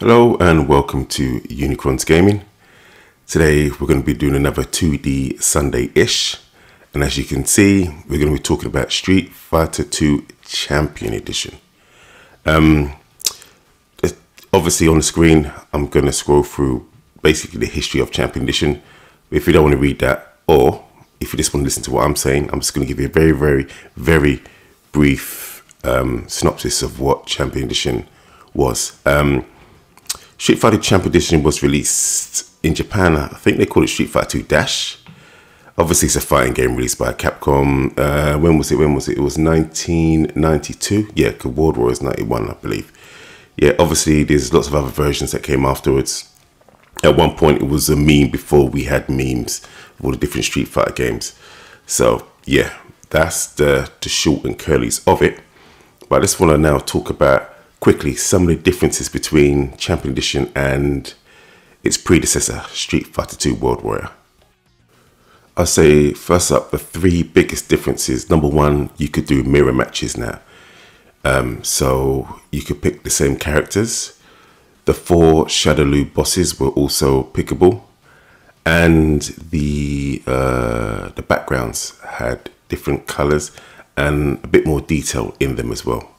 Hello and welcome to Unikron's Gaming. Today we're going to be doing another 2D Sunday-ish, and as you can see we're going to be talking about Street Fighter 2 Champion Edition. Obviously on the screen I'm going to scroll through basically the history of Champion Edition. If you don't want to read that, or if you just want to listen to what I'm saying, I'm just going to give you a very brief synopsis of what Champion Edition was. Street Fighter Champion Edition was released in Japan. I think they call it Street Fighter 2 Dash. Obviously, it's a fighting game released by Capcom. When was it? It was 1992. Yeah, World War is 91, I believe. Yeah, obviously, there's lots of other versions that came afterwards. At one point, it was a meme before we had memes of all the different Street Fighter games. So, yeah, that's the short and curlies of it. But I just want to now talk about quickly some of the differences between Champion Edition and its predecessor, Street Fighter 2 World Warrior. I'll say first up, the three biggest differences. Number one, you could do mirror matches now. So you could pick the same characters. The 4 Shadaloo bosses were also pickable, and the backgrounds had different colors and a bit more detail in them as well.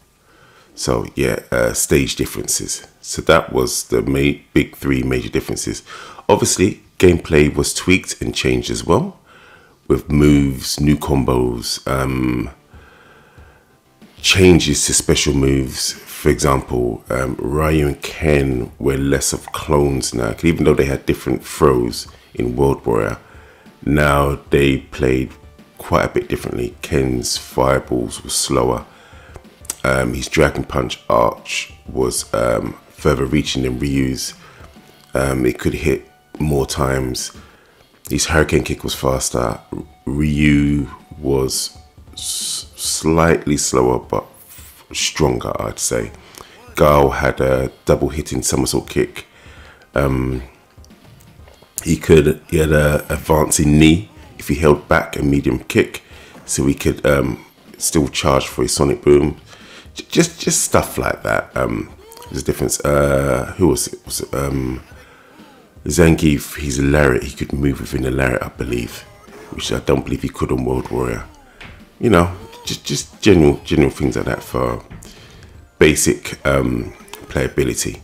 So yeah, stage differences. So that was the big three major differences. Obviously, gameplay was tweaked and changed as well, with moves, new combos, changes to special moves. For example, Ryu and Ken were less of clones now. Even though they had different throws in World Warrior, now they played quite a bit differently. Ken's fireballs were slower. His Dragon Punch arch was further reaching than Ryu's. It could hit more times. His Hurricane Kick was faster. Ryu was slightly slower but stronger, I'd say. Guile had a double hitting somersault kick. He had a advancing knee if he held back a medium kick, so he could still charge for his Sonic Boom. Just stuff like that. There's a difference. Who was it? Was it Zangief? His lariat, he could move within the lariat, I believe, which I don't believe he could on World Warrior. You know, just general things like that for basic playability.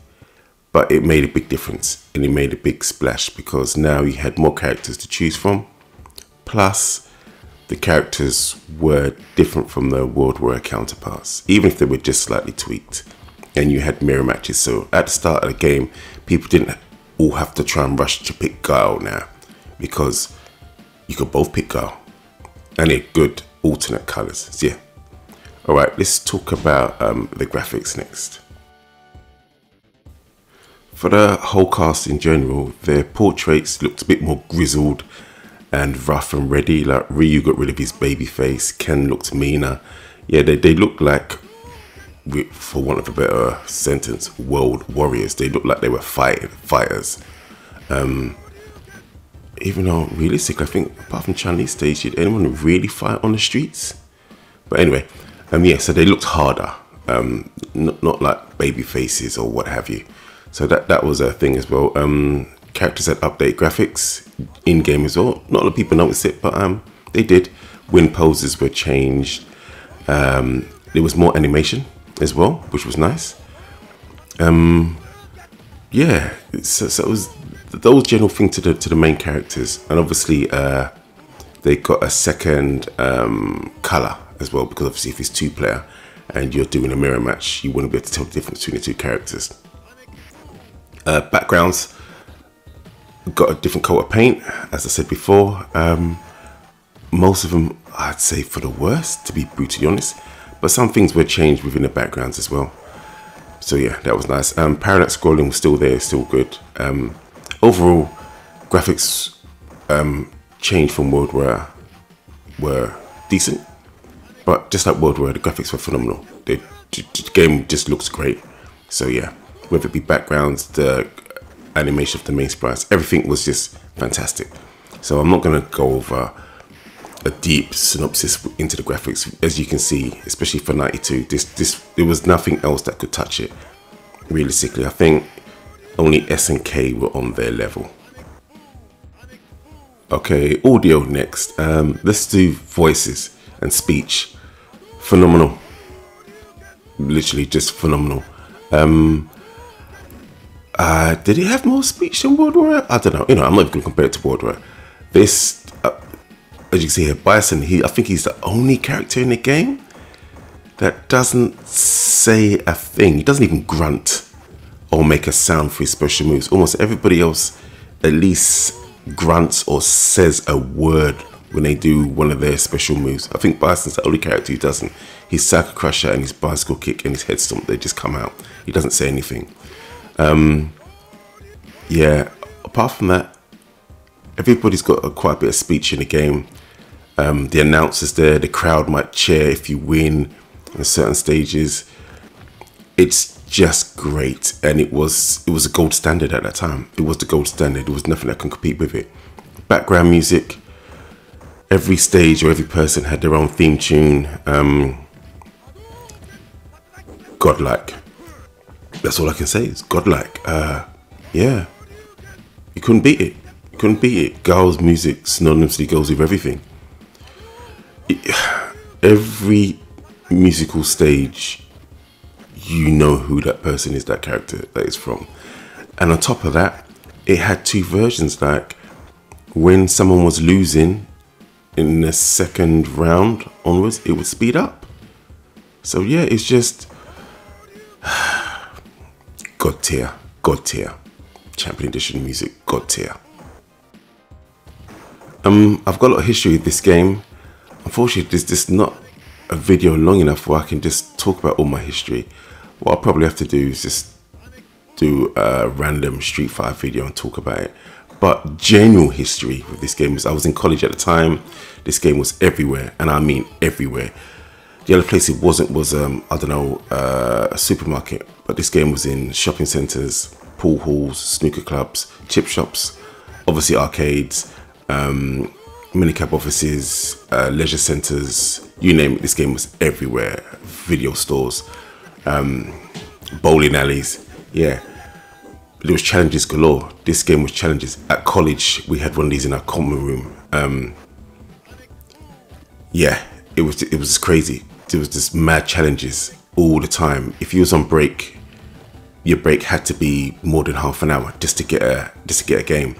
But it made a big difference, and it made a big splash because now you had more characters to choose from. Plus, the characters were different from the World Warrior counterparts, even if they were just slightly tweaked. And you had mirror matches, so at the start of the game, people didn't all have to try and rush to pick Guile now, because you could both pick Guile, and they're good alternate colors. So yeah. All right, let's talk about the graphics next. For the whole cast in general, their portraits looked a bit more grizzled and rough and ready. Like Ryu got rid of his baby face, Ken looked meaner. Yeah, they looked like, for want of a better sentence, world warriors. They looked like they were fighters. Even though realistically, I think apart from Chinese stage, did anyone really fight on the streets? But anyway, yeah, so they looked harder, not like baby faces or what have you. So that was a thing as well. Characters had update graphics in game as well. Not a lot of people noticed it, but they did. When poses were changed, there was more animation as well, which was nice. Yeah, so it was those general things to the main characters, and obviously they got a second color as well, because obviously if it's 2-player and you're doing a mirror match, you wouldn't be able to tell the difference between the two characters. Backgrounds got a different coat of paint, as I said before. Most of them, I'd say, for the worst, to be brutally honest, but some things were changed within the backgrounds as well. So yeah, that was nice. Parallax scrolling was still there, still good. Overall, graphics changed from World Warrior were decent, but just like World Warrior, the graphics were phenomenal. The game just looks great. So yeah, whether it be backgrounds, the animation of the main sprites, everything was just fantastic. So I'm not going to go over a deep synopsis into the graphics. As you can see, especially for 92, there was nothing else that could touch it. Realistically, I think Only S and K were on their level. Okay, audio next. Let's do voices and speech. Phenomenal. Literally just phenomenal. Did he have more speech than World Warrior? I don't know. You know, I'm not even going to compare it to World Warrior. This, as you can see here, Bison, I think he's the only character in the game that doesn't say a thing. He doesn't even grunt or make a sound for his special moves. Almost everybody else at least grunts or says a word when they do one of their special moves. I think Bison's the only character who doesn't. His Circle Crusher and his bicycle kick and his head stomp, they just come out. He doesn't say anything. Yeah, apart from that, everybody's got quite a bit of speech in the game. The announcers there, the crowd might cheer if you win in certain stages. It's just great, and it was a gold standard at that time. It was the gold standard. There was nothing that can compete with it. Background music, every stage or every person had their own theme tune. Godlike. That's all I can say. It's godlike. Yeah, you couldn't beat it. You couldn't beat it. Girls' music synonymously goes with everything. Every musical stage, you know who that person is, that character that is from. And on top of that, it had two versions. Like when someone was losing in the second round onwards, it would speed up. So yeah, it's just God tier, God tier. Champion Edition music, God tier. I've got a lot of history with this game. Unfortunately, there's just not a video long enough where I can just talk about all my history. What I'll probably have to do is just do a random Street Fighter video and talk about it. But general history with this game is I was in college at the time. This game was everywhere, and I mean everywhere. The other place it wasn't was, I don't know, a supermarket. But this game was in shopping centres, pool halls, snooker clubs, chip shops, obviously arcades, minicab offices, leisure centres, you name it. This game was everywhere. Video stores, bowling alleys. Yeah, there was challenges galore. This game was challenges. At college, we had one of these in our common room. Yeah, it was just crazy. There was just mad challenges all the time. If you was on break, your break had to be more than half an hour just to get a game.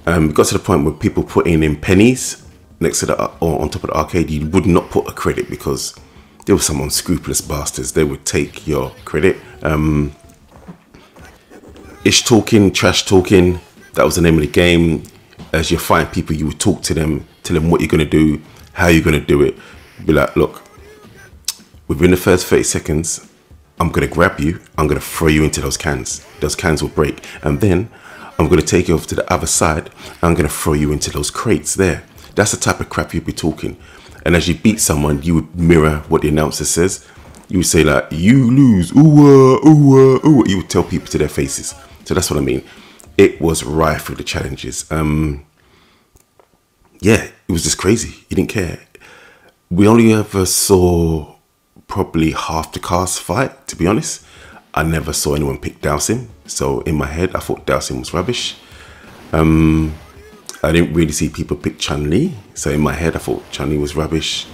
It got to the point where people put in pennies next to or on top of the arcade. You would not put a credit because there were some unscrupulous bastards. They would take your credit. Ish talking, trash talking. That was the name of the game. As you find people, you would talk to them, tell them what you're gonna do, how you're gonna do it. Be like, look, within the first 30 seconds, I'm gonna grab you, I'm gonna throw you into those cans. Those cans will break. And then I'm gonna take you over to the other side, and I'm gonna throw you into those crates there. That's the type of crap you'd be talking. And as you beat someone, you would mirror what the announcer says. You would say like, you lose, ooh, ooh, ooh. You would tell people to their faces. So that's what I mean. It was rife with the challenges. Yeah, it was just crazy. You didn't care. We only ever saw probably half the cast fight, to be honest. I never saw anyone pick Dowsing. So in my head, I thought Dowsing was rubbish. I didn't really see people pick Chun-Li. So in my head, I thought Chun-Li was rubbish.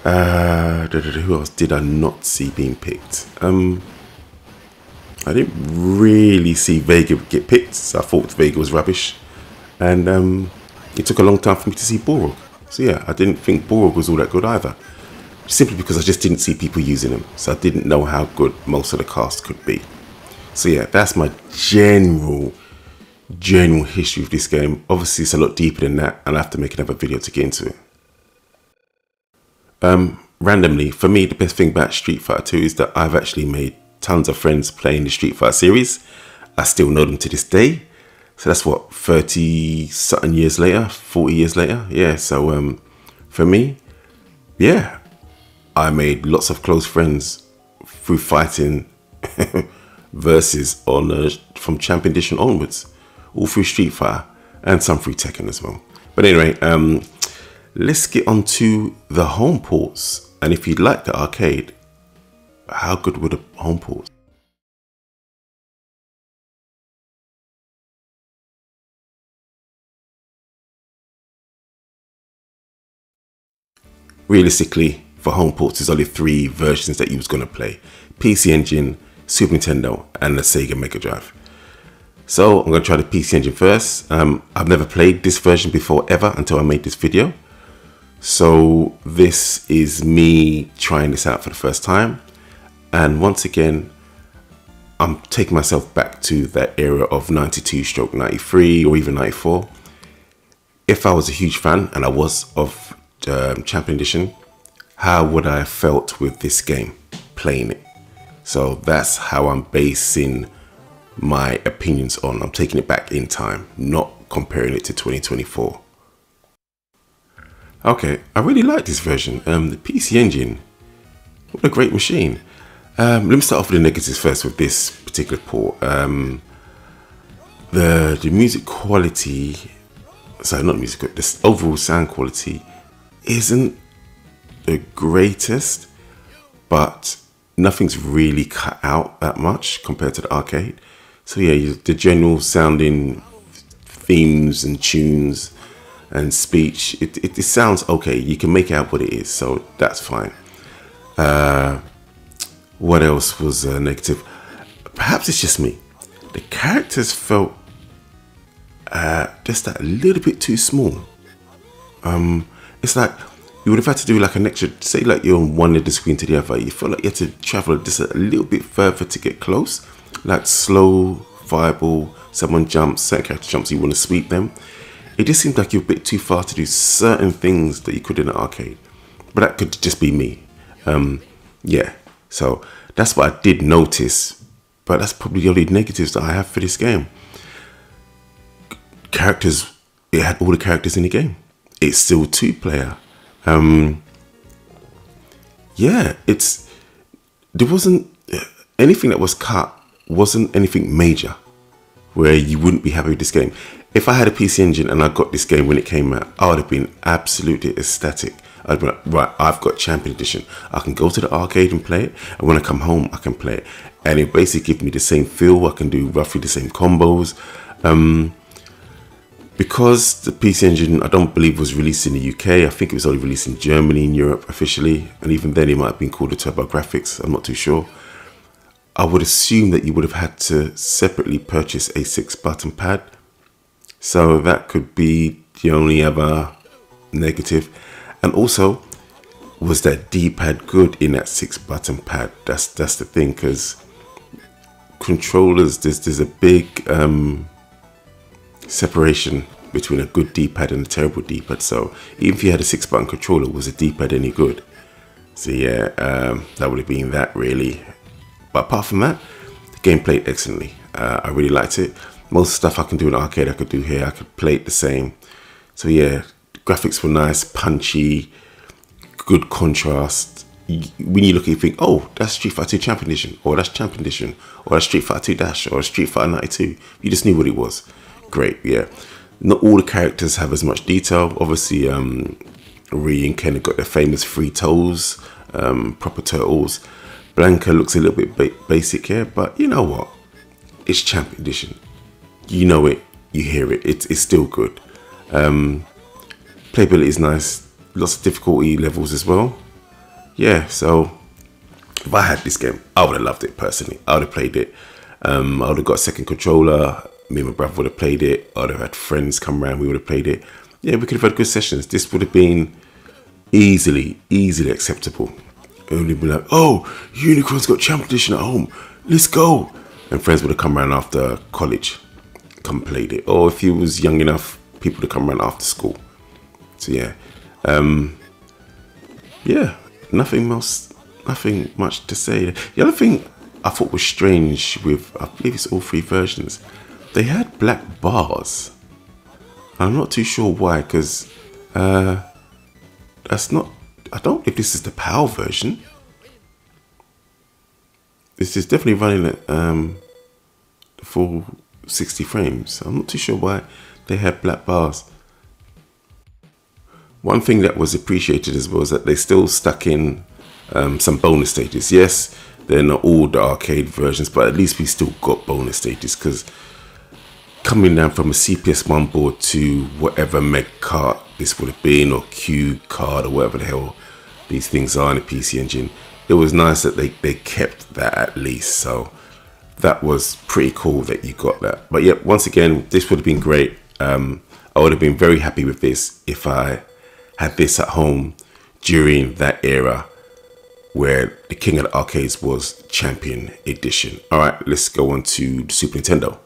Who else did I not see being picked? I didn't really see Vega get picked. So I thought Vega was rubbish. And it took a long time for me to see Borog. So yeah, I didn't think Borog was all that good either. Simply because I just didn't see people using him. So I didn't know how good most of the cast could be. So yeah, that's my general history of this game. Obviously, it's a lot deeper than that, and I have to make another video to get into it. Randomly, for me, the best thing about Street Fighter 2 is that I've actually made tons of friends playing the Street Fighter series. I still know them to this day. So that's what, 30 something years later, 40 years later. Yeah, so for me, yeah, I made lots of close friends through fighting versus on from Champion Edition onwards, all through Street Fighter and some through Tekken as well. But anyway, let's get on to the home ports. And if you'd like the arcade, how good were the home ports? realistically, for home ports, there's only 3 versions that you was going to play: PC Engine, Super Nintendo, and the Sega Mega Drive. So I'm going to try the PC Engine first. I've never played this version before ever until I made this video. So this is me trying this out for the first time. And once again, I'm taking myself back to that era of 92/93 or even 94. If I was a huge fan, and I was, of Champion Edition, how would I have felt with this game, playing it? So that's how I'm basing my opinions on. I'm taking it back in time, not comparing it to 2024. Okay, I really like this version. The PC Engine, what a great machine. Let me start off with the negatives first with this particular port. The music quality, sorry, not music, the overall sound quality isn't the greatest, but nothing's really cut out that much compared to the arcade. So yeah, the general sounding themes and tunes and speech, it sounds okay. You can make out what it is, so that's fine. What else was negative? Perhaps it's just me. The characters felt just a little bit too small. It's like you would have had to do like an extra, say like you're on one end of the screen to the other. You feel like you had to travel just a little bit further to get close. Like slow fireball, someone jumps, certain character jumps, you want to sweep them. It just seemed like you're a bit too far to do certain things that you could in the arcade. But that could just be me. Yeah, so that's what I did notice. But that's probably the only negatives that I have for this game. Characters, it had all the characters in the game. It's still 2-player. Yeah, there wasn't anything that was cut, wasn't anything major where you wouldn't be happy with this game. If I had a PC Engine and I got this game when it came out, I would have been absolutely ecstatic. I'd be like, right, I've got Champion Edition. I can go to the arcade and play it, and when I come home, I can play it. And it basically gives me the same feel. I can do roughly the same combos. Because the PC Engine, I don't believe was released in the UK. I think it was only released in Germany and Europe officially. And even then it might have been called the TurboGrafx. I'm not too sure. I would assume that you would have had to separately purchase a 6-button pad. So that could be the only other negative. And also, was that D-pad good in that 6-button pad? That's the thing, because controllers, there's a big separation between a good D-pad and a terrible D-pad. So even if you had a 6-button controller, was a D-pad any good? So yeah, that would have been that really. But apart from that, the game played excellently. I really liked it. Most stuff I can do in the arcade, I could do here. I could play it the same. So yeah, the graphics were nice, punchy, good contrast. When you look at it, you think, oh, that's Street Fighter 2 Champion Edition, or that's Champion Edition, or that's Street Fighter 2 Dash, or Street Fighter 92. You just knew what it was. Great, yeah. Not all the characters have as much detail. Obviously, Ryu and Ken have got their famous 3 toes, proper turtles. Blanca looks a little bit basic here, but you know what? It's Champion Edition. You know it, you hear it. It's still good. Playability is nice. Lots of difficulty levels as well. Yeah, so if I had this game, I would have loved it personally. I would have played it. I would have got a second controller. Me and my brother would have played it. I would have had friends come around. We would have played it. Yeah, we could have had good sessions. This would have been easily acceptable. It would have been like, oh, Unikronn's got Champion Edition at home. Let's go. And friends would have come around after college, come played it. Or if he was young enough, people would come around after school. So yeah, yeah, nothing much to say. The other thing I thought was strange with, I believe it's all 3 versions, they had black bars. I'm not too sure why, because that's not, I don't know if this is the PAL version. This is definitely running at the full 60 frames. I'm not too sure why they had black bars. One thing that was appreciated as well is that they still stuck in some bonus stages. Yes, they're not all the arcade versions, but at least we still got bonus stages, because coming down from a CPS1 board to whatever Meg cart this would have been, or Q card, or whatever the hell these things are in the PC Engine. It was nice that they kept that at least. So that was pretty cool that you got that. But yeah, once again, this would have been great. I would have been very happy with this if I had this at home during that era where the King of the Arcades was Champion Edition. All right, let's go on to the Super Nintendo.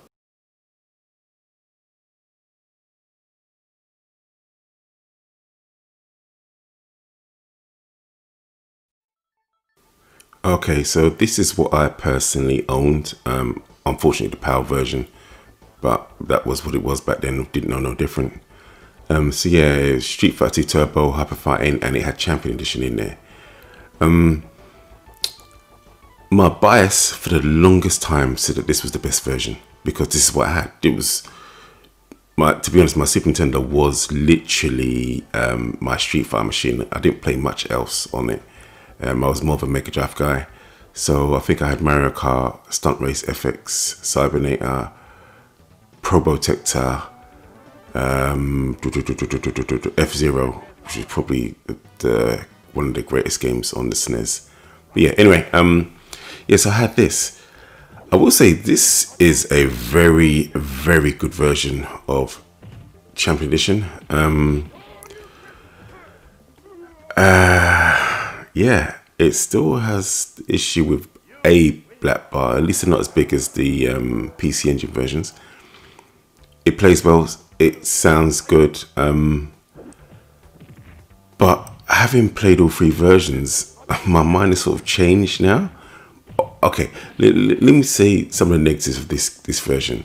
Okay, so this is what I personally owned. Unfortunately, the PAL version, but that was what it was back then. Didn't know no different. So yeah, it was Street Fighter 2 Turbo, Hyper Fighting, and it had Champion Edition in there. My bias for the longest time said that this was the best version because this is what I had. It was to be honest, my Super Nintendo was literally my Street Fighter machine. I didn't play much else on it. I was more of a Mega Drive guy. So I think I had Mario Kart, Stunt Race FX, Cybernator, Probotector, F-Zero, which is probably one of the greatest games on the Snes. But yeah, anyway, yes, I had this. I will say this is a very, very good version of Champion Edition. Yeah, it still has issue with a black bar, at least they're not as big as the PC Engine versions. It plays well, it sounds good, but having played all three versions, my mind has sort of changed now. Okay, let me say some of the negatives of this version.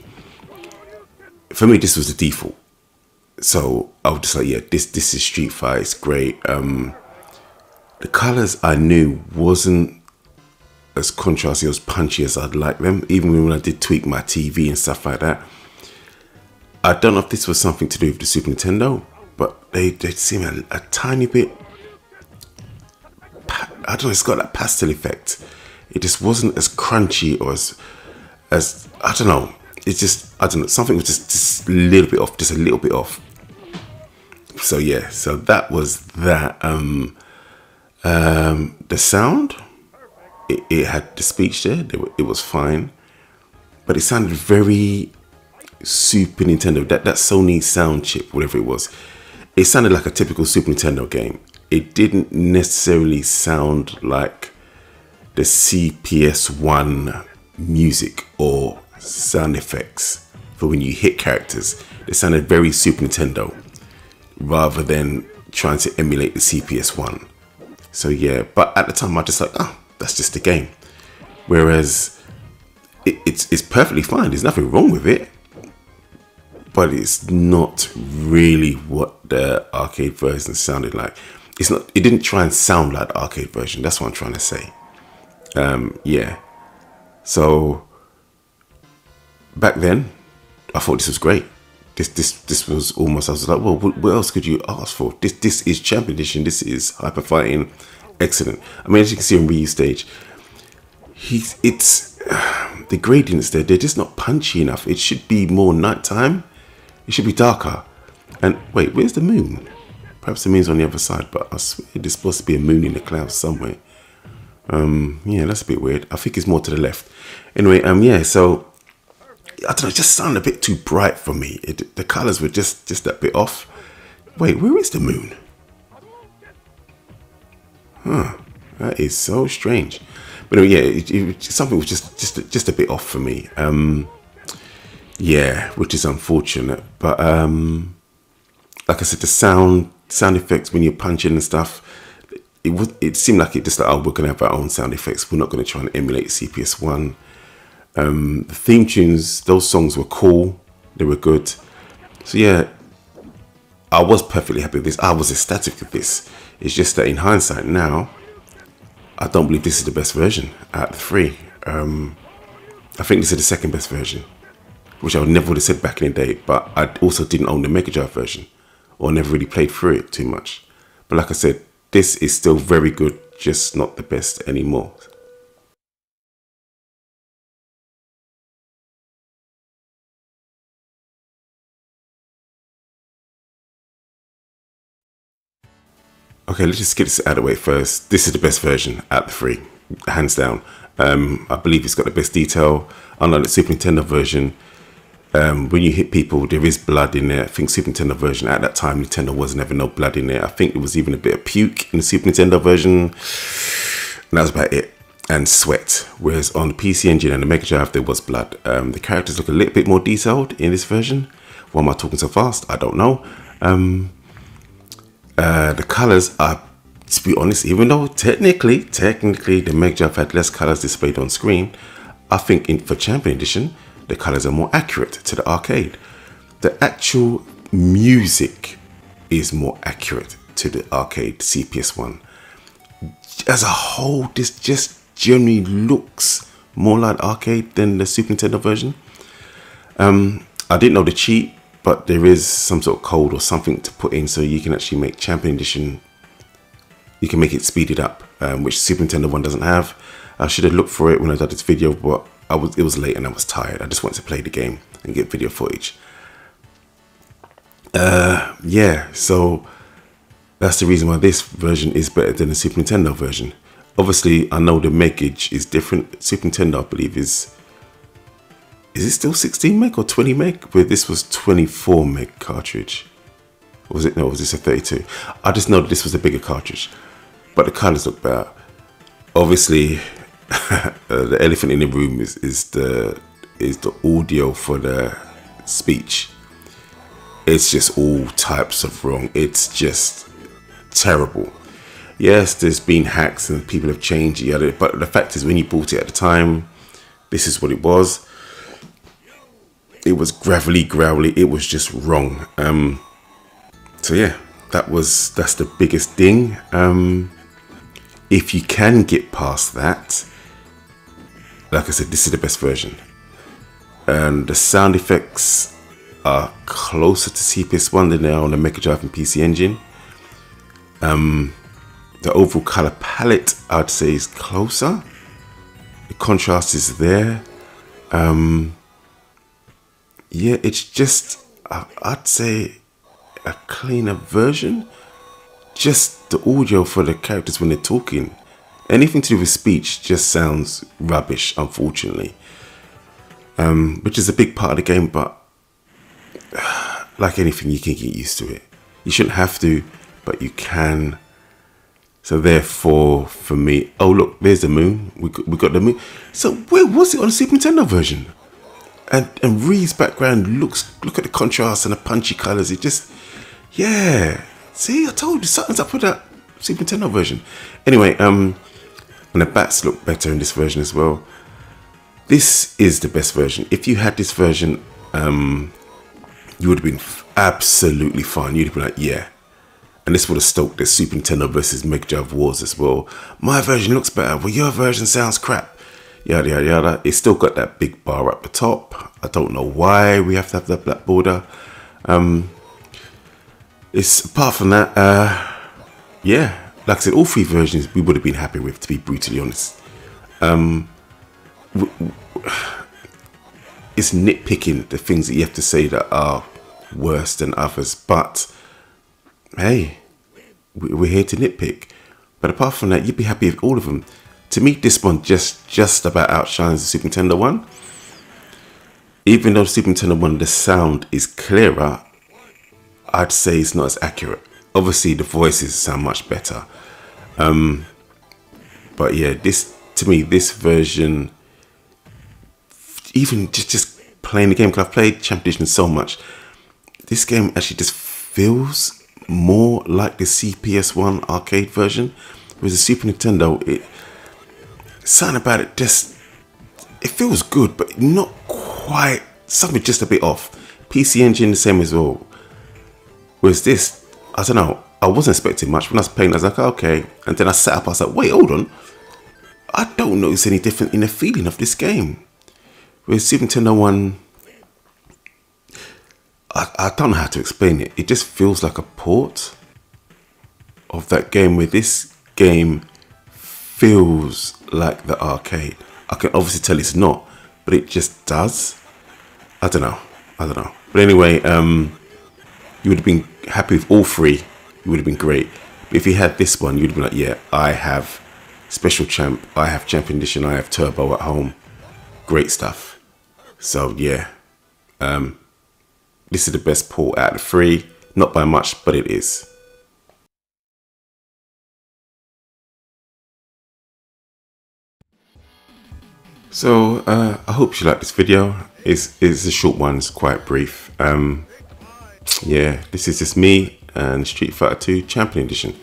For me, this was the default, so I was just like, yeah, this is Street Fighter, it's great. The colors I knew wasn't as contrasty, as punchy as I'd like them, even when I did tweak my TV and stuff like that. I don't know if this was something to do with the Super Nintendo, but they seem a tiny bit, I don't know, it's got that pastel effect. It just wasn't as crunchy or as I don't know. It's just, I don't know, something was just a little bit off, just a little bit off. So yeah, so that was that. The sound, it had the speech there, it was fine, but it sounded very Super Nintendo, that Sony sound chip, whatever it was. It sounded like a typical Super Nintendo game. It didn't necessarily sound like the CPS1 music or sound effects for when you hit characters. It sounded very Super Nintendo rather than trying to emulate the CPS1. So yeah, but at the time I just like, oh, that's just a game. Whereas it's perfectly fine. There's nothing wrong with it, but it's not really what the arcade version sounded like. It's not. It didn't try and sound like the arcade version. That's what I'm trying to say. Yeah. So back then, I thought this was great. This was almost, I was like, well, what else could you ask for? This is Champion Edition. This is Hyper Fighting. Excellent. I mean, as you can see on Ryu stage, it's the gradients there. They're just not punchy enough. It should be more nighttime. It should be darker. And wait, where's the moon? Perhaps the moon's on the other side, but I swear there's supposed to be a moon in the clouds somewhere. Yeah, that's a bit weird. I think it's more to the left. Anyway, yeah, so I don't know, it just sounded a bit too bright for me. The colors were just that bit off. Wait, where is the moon? Huh, that is so strange. But anyway, yeah, something was just a bit off for me. Yeah, which is unfortunate. But like I said, the sound effects when you're punching and stuff, it seemed like it just like, oh, we're gonna have our own sound effects. We're not gonna try and emulate CPS1. The theme tunes, those songs were cool. They were good. So yeah, I was perfectly happy with this. I was ecstatic with this. It's just that in hindsight now, I don't believe this is the best version out of the three. I think this is the second best version, which I never would have said back in the day, but I also didn't own the Mega Drive version or never really played through it too much. But like I said, this is still very good, just not the best anymore. Okay, let's just get this out of the way first. This is the best version out of the three, hands down. I believe it's got the best detail. Unlike the Super Nintendo version, when you hit people, there is blood in there. I think Super Nintendo version, at that time, Nintendo was never no blood in there. I think there was even a bit of puke in the Super Nintendo version. And that was about it. And sweat. Whereas on the PC Engine and the Mega Drive, there was blood. The characters look a little bit more detailed in this version. Why am I talking so fast? I don't know. The colors are, to be honest, even though technically the Mega Drive had less colors displayed on screen, I think for Champion Edition, the colors are more accurate to the arcade. The actual music is more accurate to the arcade CPS one. As a whole, this just generally looks more like arcade than the Super Nintendo version. I didn't know the cheat, but there is some sort of code or something to put in so you can actually make Champion Edition, you can make it speeded up, which Super Nintendo one doesn't have. I should have looked for it when I did this video, but it was late and I was tired. I just wanted to play the game and get video footage. Yeah, so that's the reason why this version is better than the Super Nintendo version. Obviously, I know the megage is different. Super Nintendo, I believe, is it still 16 meg or 20 meg? Where this was 24 meg cartridge. Was it? No, was this a 32? I just know that this was a bigger cartridge, but the colors look better. Obviously, the elephant in the room is the audio for the speech. It's just all types of wrong. It's just terrible. Yes, there's been hacks and people have changed it, but the fact is, when you bought it at the time, this is what it was. It was gravelly, growly. It was just wrong. So yeah, that's the biggest thing. If you can get past that, like I said, this is the best version. And the sound effects are closer to CPS1 than they are on the Mega Drive and PC Engine. The overall color palette, I'd say, is closer. The contrast is there. Yeah, it's just, I'd say, a cleaner version. Just the audio for the characters when they're talking, anything to do with speech just sounds rubbish, unfortunately. Which is a big part of the game, but like anything, you can get used to it. You shouldn't have to, but you can. So therefore, for me, oh look, there's the moon. We got the moon. So where was it on the Super Nintendo version? And Ree's background look at the contrast and the punchy colors. It just, yeah. See, I told you something's up with that Super Nintendo version. Anyway, and the bats look better in this version as well. This is the best version. If you had this version, you would have been absolutely fine. You'd have been like, yeah. And this would have stoked the Super Nintendo versus Mega Drive wars as well. My version looks better. Well, your version sounds crap. Yada, yada, yada. It's still got that big bar at the top. I don't know why we have to have that black border. It's apart from that, yeah, like I said, all three versions we would have been happy with, to be brutally honest. It's nitpicking the things that you have to say that are worse than others, but hey, we're here to nitpick. But apart from that, you'd be happy with all of them. To me, this one just about outshines the Super Nintendo one. Even though the Super Nintendo one, the sound is clearer, I'd say it's not as accurate. Obviously, the voices sound much better. But yeah, to me, this version, even just playing the game, because I've played Champion Edition so much, this game actually just feels more like the CPS1 arcade version. Whereas the Super Nintendo, something about it it feels good, but not quite, something just a bit off. PC Engine, the same as well. Whereas this, I don't know, I wasn't expecting much. When I was playing, I was like, okay. And then I sat up, I was like, wait, hold on. I don't notice any different in the feeling of this game. Whereas Super Nintendo one, I don't know how to explain it. It just feels like a port of that game, where this game feels like the arcade. I can obviously tell it's not, but it just does. I don't know. But anyway, you would have been happy with all three. It would have been great. But if you had this one, you'd be like, yeah, I have Special Champ, I have Champion Edition, I have Turbo at home. Great stuff. So yeah, this is the best port out of the three. Not by much, but it is. So I hope you like this video. It's a short one, it's quite brief. Yeah, this is just me and Street Fighter 2 Champion Edition.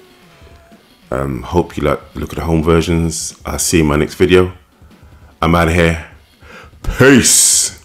Hope you like look at the home versions. I'll see you in my next video. I'm out of here. Peace.